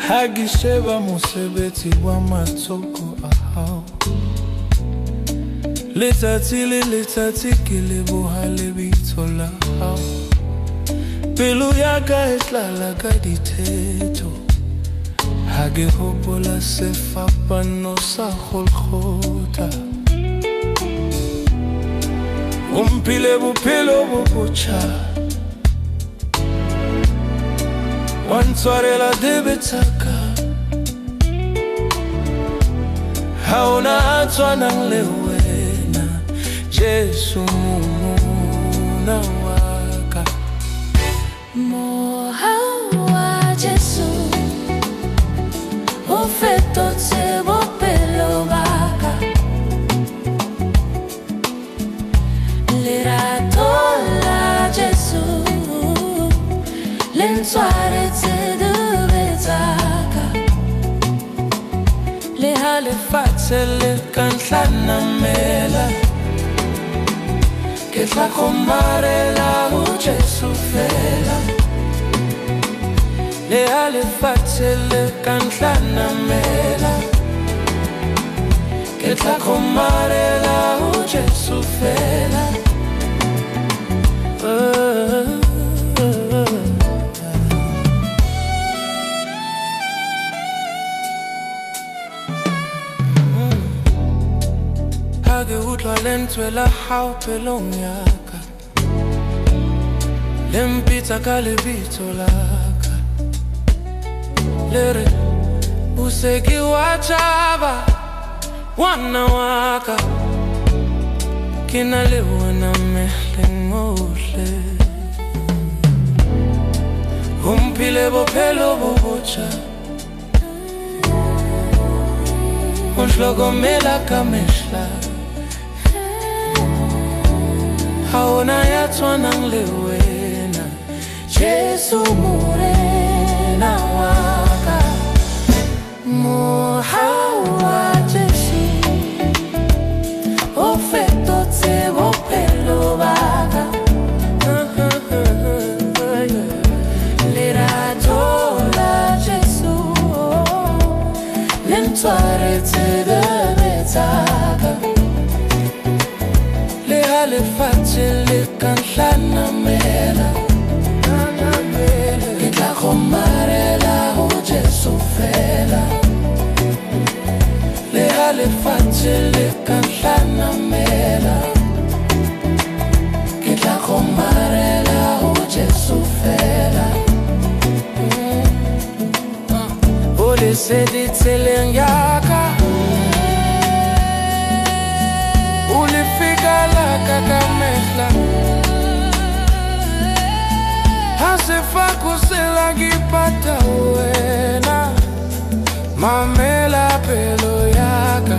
Hagisheba musebeti wa matoko ahau Letati kile buhale bitola hau Pilu yaga etlala gaditeto Hage hobola sefa no sa holkhota Umpile bupilo bubucha Wansware la debetaka Hauna atwa nang lewena Jesu muna waka Mohawa Jesu Ofeto tsebo pelo baka Leratola Jesu Lensoare te betaka Le hale fatsele kantlana mela Ke tla kombarela ho Jesu fela Le hale fatsele kantlana mela Ke tla kombarela ho Jesu fela Hage utla lentwela hau pelong yaka Lempita kalibito laka Lere usegi wachaba Wana waka Kina lewa na mehle ngohle Umpile bopelo bobocha Unhlogomela kamehla Haona yatwa nang lewena Jesu murena waka Mohawa Jesu Ofeto tsebo pelo baka Leratola Jesu Lensoare te betaka Le fatsele kantlana mela Ke tla komarela ho Jesu fela Le hale fatsele kantlana mela Ke tla komarela ho Jesu fela Ole sedi tseleng yaka Ule fika la kakamehla Hasefa kusela gipata wena Mamela pelo yaka